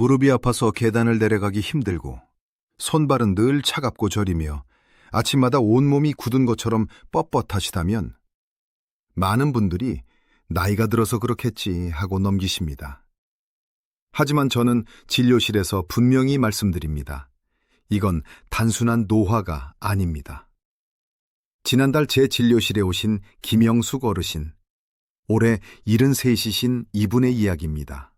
무릎이 아파서 계단을 내려가기 힘들고 손발은 늘 차갑고 저리며 아침마다 온몸이 굳은 것처럼 뻣뻣하시다면 많은 분들이 나이가 들어서 그렇겠지 하고 넘기십니다. 하지만 저는 진료실에서 분명히 말씀드립니다. 이건 단순한 노화가 아닙니다. 지난달 제 진료실에 오신 김영숙 어르신, 올해 73이신 이분의 이야기입니다.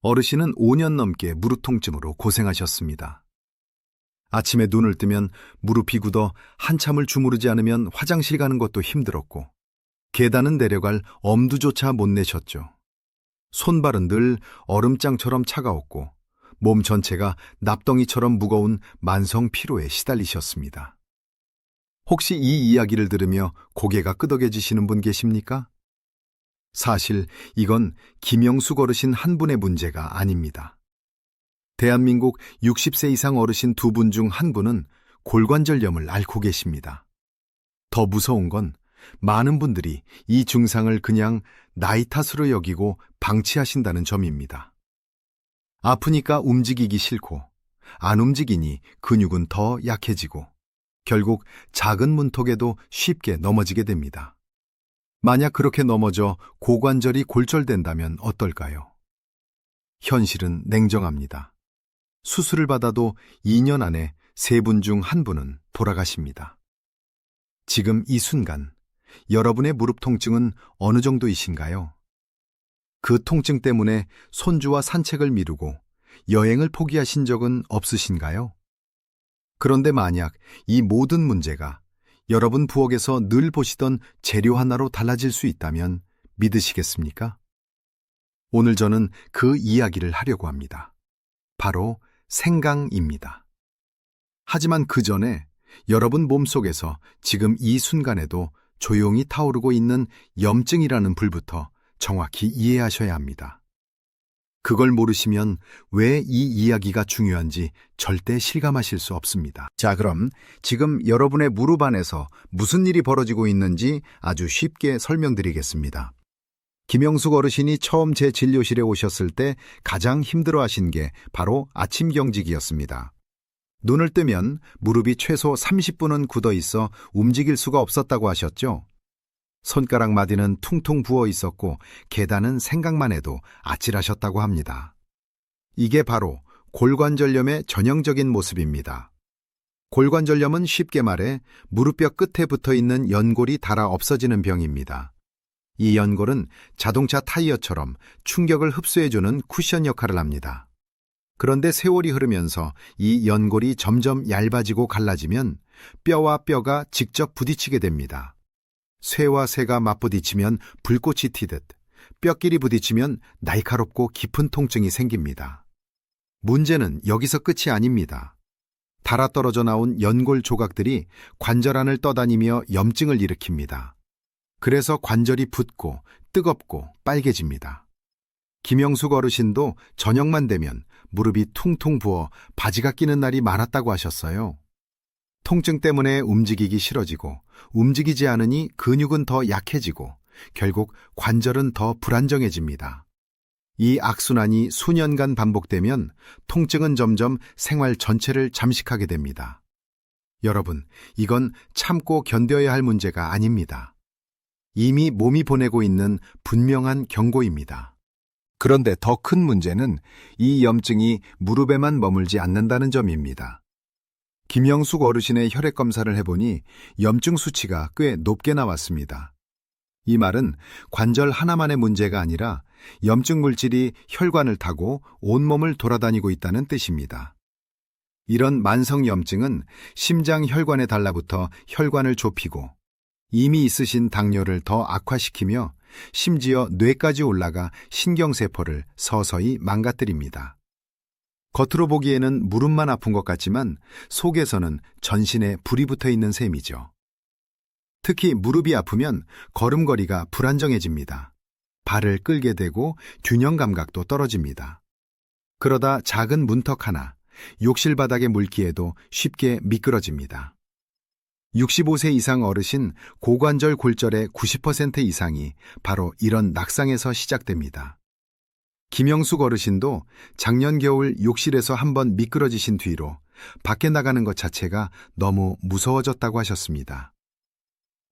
어르신은 5년 넘게 무릎 통증으로 고생하셨습니다. 아침에 눈을 뜨면 무릎이 굳어 한참을 주무르지 않으면 화장실 가는 것도 힘들었고 계단은 내려갈 엄두조차 못 내셨죠. 손발은 늘 얼음장처럼 차가웠고 몸 전체가 납덩이처럼 무거운 만성 피로에 시달리셨습니다. 혹시 이 이야기를 들으며 고개가 끄덕여지시는 분 계십니까? 사실 이건 김영숙 어르신 한 분의 문제가 아닙니다. 대한민국 60세 이상 어르신 두 분 중 한 분은 골관절염을 앓고 계십니다. 더 무서운 건 많은 분들이 이 증상을 그냥 나이 탓으로 여기고 방치하신다는 점입니다. 아프니까 움직이기 싫고 안 움직이니 근육은 더 약해지고 결국 작은 문턱에도 쉽게 넘어지게 됩니다. 만약 그렇게 넘어져 고관절이 골절된다면 어떨까요? 현실은 냉정합니다. 수술을 받아도 2년 안에 3분 중 1분은 돌아가십니다. 지금 이 순간 여러분의 무릎 통증은 어느 정도이신가요? 그 통증 때문에 손주와 산책을 미루고 여행을 포기하신 적은 없으신가요? 그런데 만약 이 모든 문제가 여러분 부엌에서 늘 보시던 재료 하나로 달라질 수 있다면 믿으시겠습니까? 오늘 저는 그 이야기를 하려고 합니다. 바로 생강입니다. 하지만 그 전에 여러분 몸속에서 지금 이 순간에도 조용히 타오르고 있는 염증이라는 불부터 정확히 이해하셔야 합니다. 그걸 모르시면 왜 이 이야기가 중요한지 절대 실감하실 수 없습니다. 자, 그럼 지금 여러분의 무릎 안에서 무슨 일이 벌어지고 있는지 아주 쉽게 설명드리겠습니다. 김영숙 어르신이 처음 제 진료실에 오셨을 때 가장 힘들어하신 게 바로 아침 경직이었습니다. 눈을 뜨면 무릎이 최소 30분은 굳어 있어 움직일 수가 없었다고 하셨죠. 손가락 마디는 퉁퉁 부어 있었고 계단은 생각만 해도 아찔하셨다고 합니다. 이게 바로 골관절염의 전형적인 모습입니다. 골관절염은 쉽게 말해 무릎뼈 끝에 붙어 있는 연골이 닳아 없어지는 병입니다. 이 연골은 자동차 타이어처럼 충격을 흡수해주는 쿠션 역할을 합니다. 그런데 세월이 흐르면서 이 연골이 점점 얇아지고 갈라지면 뼈와 뼈가 직접 부딪히게 됩니다. 쇠와 쇠가 맞부딪히면 불꽃이 튀듯 뼈끼리 부딪히면 날카롭고 깊은 통증이 생깁니다. 문제는 여기서 끝이 아닙니다. 닳아 떨어져 나온 연골 조각들이 관절 안을 떠다니며 염증을 일으킵니다. 그래서 관절이 붓고 뜨겁고 빨개집니다. 김영숙 어르신도 저녁만 되면 무릎이 퉁퉁 부어 바지가 끼는 날이 많았다고 하셨어요. 통증 때문에 움직이기 싫어지고 움직이지 않으니 근육은 더 약해지고 결국 관절은 더 불안정해집니다. 이 악순환이 수년간 반복되면 통증은 점점 생활 전체를 잠식하게 됩니다. 여러분, 이건 참고 견뎌야 할 문제가 아닙니다. 이미 몸이 보내고 있는 분명한 경고입니다. 그런데 더 큰 문제는 이 염증이 무릎에만 머물지 않는다는 점입니다. 김영숙 어르신의 혈액 검사를 해보니 염증 수치가 꽤 높게 나왔습니다. 이 말은 관절 하나만의 문제가 아니라 염증 물질이 혈관을 타고 온몸을 돌아다니고 있다는 뜻입니다. 이런 만성 염증은 심장 혈관에 달라붙어 혈관을 좁히고 이미 있으신 당뇨를 더 악화시키며 심지어 뇌까지 올라가 신경세포를 서서히 망가뜨립니다. 겉으로 보기에는 무릎만 아픈 것 같지만 속에서는 전신에 불이 붙어 있는 셈이죠. 특히 무릎이 아프면 걸음걸이가 불안정해집니다. 발을 끌게 되고 균형 감각도 떨어집니다. 그러다 작은 문턱 하나, 욕실 바닥에 물기에도 쉽게 미끄러집니다. 65세 이상 어르신 고관절 골절의 90% 이상이 바로 이런 낙상에서 시작됩니다. 김영숙 어르신도 작년 겨울 욕실에서 한번 미끄러지신 뒤로 밖에 나가는 것 자체가 너무 무서워졌다고 하셨습니다.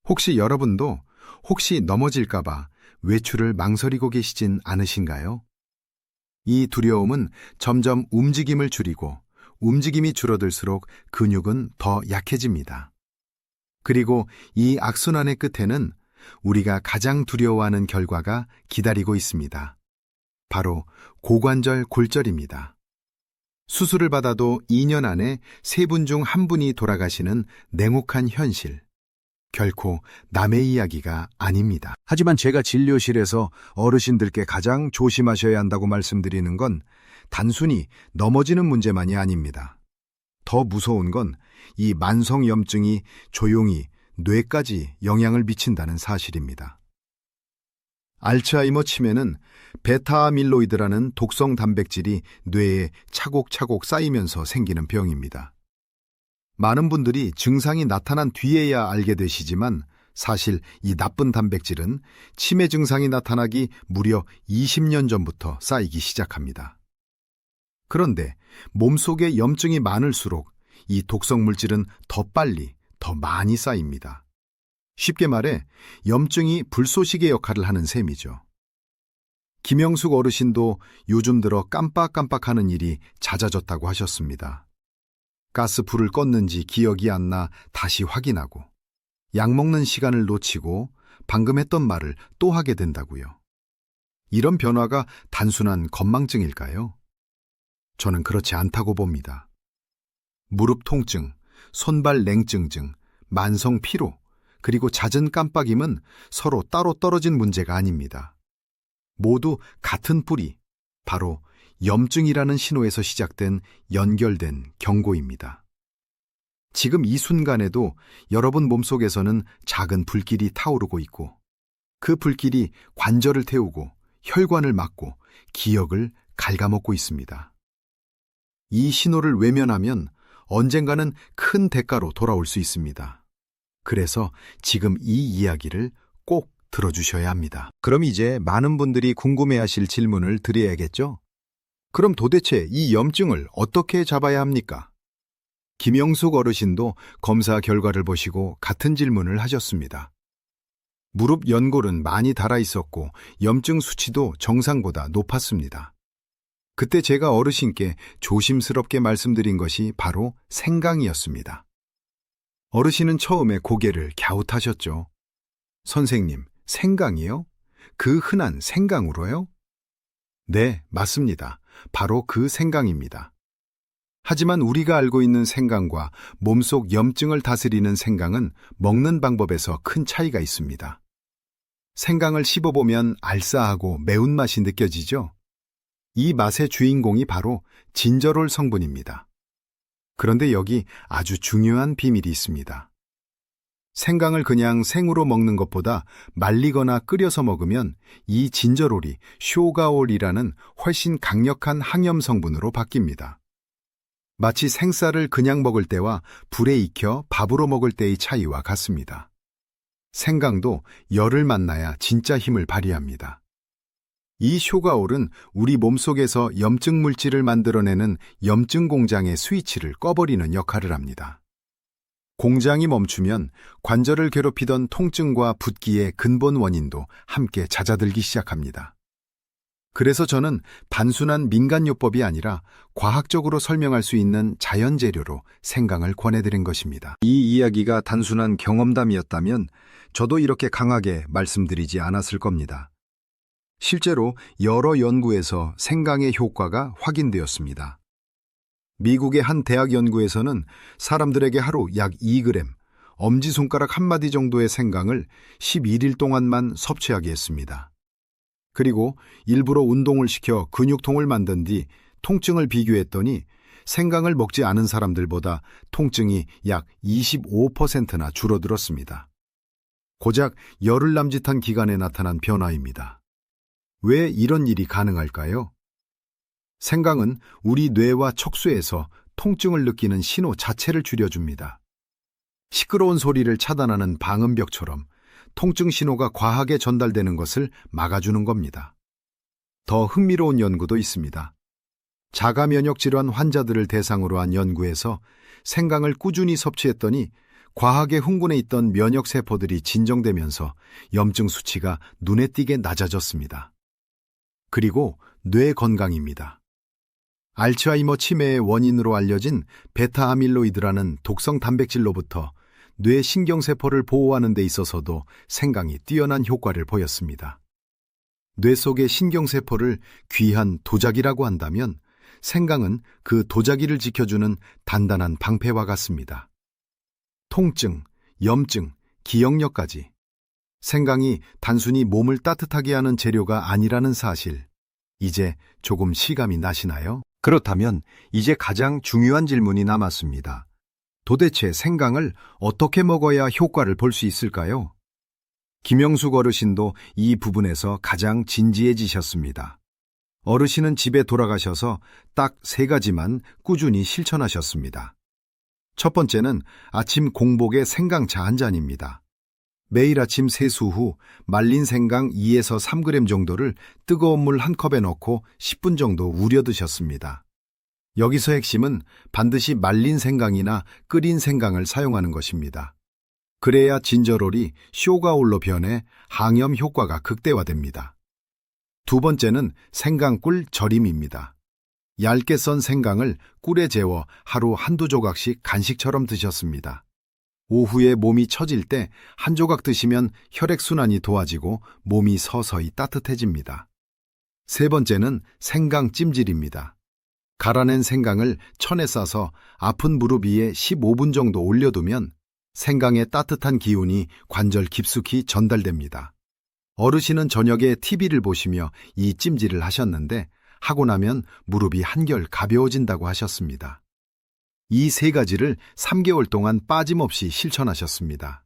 혹시 여러분도 혹시 넘어질까봐 외출을 망설이고 계시진 않으신가요? 이 두려움은 점점 움직임을 줄이고 움직임이 줄어들수록 근육은 더 약해집니다. 그리고 이 악순환의 끝에는 우리가 가장 두려워하는 결과가 기다리고 있습니다. 바로 고관절 골절입니다. 수술을 받아도 2년 안에 3분 중 1분이 돌아가시는 냉혹한 현실. 결코 남의 이야기가 아닙니다. 하지만 제가 진료실에서 어르신들께 가장 조심하셔야 한다고 말씀드리는 건 단순히 넘어지는 문제만이 아닙니다. 더 무서운 건 이 만성염증이 조용히 뇌까지 영향을 미친다는 사실입니다. 알츠하이머 치매는 베타아밀로이드라는 독성 단백질이 뇌에 차곡차곡 쌓이면서 생기는 병입니다. 많은 분들이 증상이 나타난 뒤에야 알게 되시지만 사실 이 나쁜 단백질은 치매 증상이 나타나기 무려 20년 전부터 쌓이기 시작합니다. 그런데 몸속에 염증이 많을수록 이 독성 물질은 더 빨리, 더 많이 쌓입니다. 쉽게 말해 염증이 불쏘시개 역할을 하는 셈이죠. 김영숙 어르신도 요즘 들어 깜빡깜빡하는 일이 잦아졌다고 하셨습니다. 가스불을 껐는지 기억이 안 나 다시 확인하고, 약 먹는 시간을 놓치고 방금 했던 말을 또 하게 된다고요. 이런 변화가 단순한 건망증일까요? 저는 그렇지 않다고 봅니다. 무릎 통증, 손발 냉증, 만성 피로, 그리고 잦은 깜빡임은 서로 따로 떨어진 문제가 아닙니다. 모두 같은 뿌리, 바로 염증이라는 신호에서 시작된 연결된 경고입니다. 지금 이 순간에도 여러분 몸속에서는 작은 불길이 타오르고 있고, 그 불길이 관절을 태우고 혈관을 막고 기억을 갉아먹고 있습니다. 이 신호를 외면하면 언젠가는 큰 대가로 돌아올 수 있습니다. 그래서 지금 이 이야기를 꼭 들어주셔야 합니다. 그럼 이제 많은 분들이 궁금해하실 질문을 드려야겠죠? 그럼 도대체 이 염증을 어떻게 잡아야 합니까? 김영숙 어르신도 검사 결과를 보시고 같은 질문을 하셨습니다. 무릎 연골은 많이 닳아 있었고 염증 수치도 정상보다 높았습니다. 그때 제가 어르신께 조심스럽게 말씀드린 것이 바로 생강이었습니다. 어르신은 처음에 고개를 갸웃하셨죠. 선생님, 생강이요? 그 흔한 생강으로요? 네, 맞습니다. 바로 그 생강입니다. 하지만 우리가 알고 있는 생강과 몸속 염증을 다스리는 생강은 먹는 방법에서 큰 차이가 있습니다. 생강을 씹어보면 알싸하고 매운맛이 느껴지죠? 이 맛의 주인공이 바로 진저롤 성분입니다. 그런데 여기 아주 중요한 비밀이 있습니다. 생강을 그냥 생으로 먹는 것보다 말리거나 끓여서 먹으면 이 진저롤이 쇼가올이라는 훨씬 강력한 항염 성분으로 바뀝니다. 마치 생쌀을 그냥 먹을 때와 불에 익혀 밥으로 먹을 때의 차이와 같습니다. 생강도 열을 만나야 진짜 힘을 발휘합니다. 이 쇼가올은 우리 몸속에서 염증 물질을 만들어내는 염증 공장의 스위치를 꺼버리는 역할을 합니다. 공장이 멈추면 관절을 괴롭히던 통증과 붓기의 근본 원인도 함께 잦아들기 시작합니다. 그래서 저는 단순한 민간요법이 아니라 과학적으로 설명할 수 있는 자연 재료로 생강을 권해드린 것입니다. 이 이야기가 단순한 경험담이었다면 저도 이렇게 강하게 말씀드리지 않았을 겁니다. 실제로 여러 연구에서 생강의 효과가 확인되었습니다. 미국의 한 대학 연구에서는 사람들에게 하루 약 2g, 엄지손가락 한마디 정도의 생강을 11일 동안만 섭취하게 했습니다. 그리고 일부러 운동을 시켜 근육통을 만든 뒤 통증을 비교했더니 생강을 먹지 않은 사람들보다 통증이 약 25%나 줄어들었습니다. 고작 열흘 남짓한 기간에 나타난 변화입니다. 왜 이런 일이 가능할까요? 생강은 우리 뇌와 척수에서 통증을 느끼는 신호 자체를 줄여줍니다. 시끄러운 소리를 차단하는 방음벽처럼 통증 신호가 과하게 전달되는 것을 막아주는 겁니다. 더 흥미로운 연구도 있습니다. 자가 면역 질환 환자들을 대상으로 한 연구에서 생강을 꾸준히 섭취했더니 과하게 흥분해 있던 면역 세포들이 진정되면서 염증 수치가 눈에 띄게 낮아졌습니다. 그리고 뇌 건강입니다. 알츠하이머 치매의 원인으로 알려진 베타 아밀로이드라는 독성 단백질로부터 뇌 신경세포를 보호하는 데 있어서도 생강이 뛰어난 효과를 보였습니다. 뇌 속의 신경세포를 귀한 도자기라고 한다면 생강은 그 도자기를 지켜주는 단단한 방패와 같습니다. 통증, 염증, 기억력까지. 생강이 단순히 몸을 따뜻하게 하는 재료가 아니라는 사실, 이제 조금 실감이 나시나요? 그렇다면 이제 가장 중요한 질문이 남았습니다. 도대체 생강을 어떻게 먹어야 효과를 볼 수 있을까요? 김영숙 어르신도 이 부분에서 가장 진지해지셨습니다. 어르신은 집에 돌아가셔서 딱 3가지만 꾸준히 실천하셨습니다. 첫 번째는 아침 공복에 생강차 한 잔입니다. 매일 아침 세수 후 말린 생강 2에서 3g 정도를 뜨거운 물 한 컵에 넣고 10분 정도 우려 드셨습니다. 여기서 핵심은 반드시 말린 생강이나 끓인 생강을 사용하는 것입니다. 그래야 진저롤이 쇼가올로 변해 항염 효과가 극대화됩니다. 두 번째는 생강꿀 절임입니다. 얇게 썬 생강을 꿀에 재워 하루 한두 조각씩 간식처럼 드셨습니다. 오후에 몸이 처질 때 한 조각 드시면 혈액순환이 도와지고 몸이 서서히 따뜻해집니다. 세 번째는 생강 찜질입니다. 갈아낸 생강을 천에 싸서 아픈 무릎 위에 15분 정도 올려두면 생강의 따뜻한 기운이 관절 깊숙이 전달됩니다. 어르신은 저녁에 TV를 보시며 이 찜질을 하셨는데 하고 나면 무릎이 한결 가벼워진다고 하셨습니다. 이 3가지를 3개월 동안 빠짐없이 실천하셨습니다.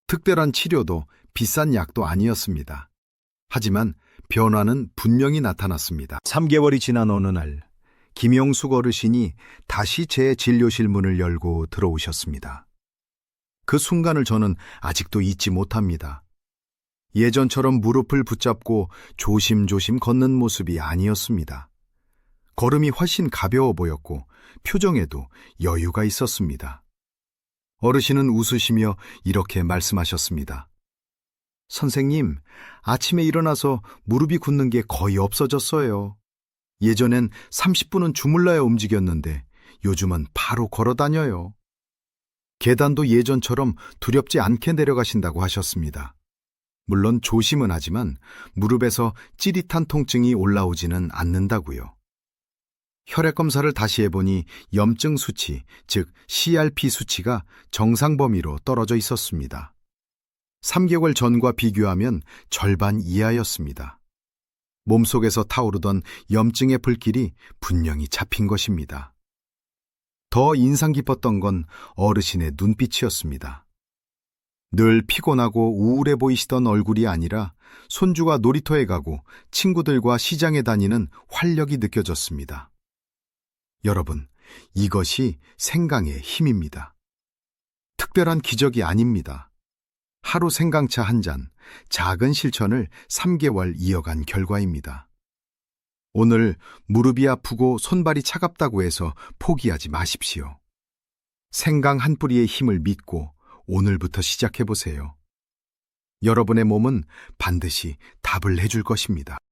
특별한 치료도 비싼 약도 아니었습니다. 하지만 변화는 분명히 나타났습니다. 3개월이 지난 어느 날, 김영숙 어르신이 다시 제 진료실 문을 열고 들어오셨습니다. 그 순간을 저는 아직도 잊지 못합니다. 예전처럼 무릎을 붙잡고 조심조심 걷는 모습이 아니었습니다. 걸음이 훨씬 가벼워 보였고 표정에도 여유가 있었습니다. 어르신은 웃으시며 이렇게 말씀하셨습니다. 선생님, 아침에 일어나서 무릎이 굳는 게 거의 없어졌어요. 예전엔 30분은 주물러야 움직였는데 요즘은 바로 걸어 다녀요. 계단도 예전처럼 두렵지 않게 내려가신다고 하셨습니다. 물론 조심은 하지만 무릎에서 찌릿한 통증이 올라오지는 않는다고요. 혈액 검사를 다시 해보니 염증 수치, 즉 CRP 수치가 정상 범위로 떨어져 있었습니다. 3개월 전과 비교하면 절반 이하였습니다. 몸속에서 타오르던 염증의 불길이 분명히 잡힌 것입니다. 더 인상 깊었던 건 어르신의 눈빛이었습니다. 늘 피곤하고 우울해 보이시던 얼굴이 아니라 손주가 놀이터에 가고 친구들과 시장에 다니는 활력이 느껴졌습니다. 여러분, 이것이 생강의 힘입니다. 특별한 기적이 아닙니다. 하루 생강차 한 잔, 작은 실천을 3개월 이어간 결과입니다. 오늘 무릎이 아프고 손발이 차갑다고 해서 포기하지 마십시오. 생강 한 뿌리의 힘을 믿고 오늘부터 시작해보세요. 여러분의 몸은 반드시 답을 해줄 것입니다.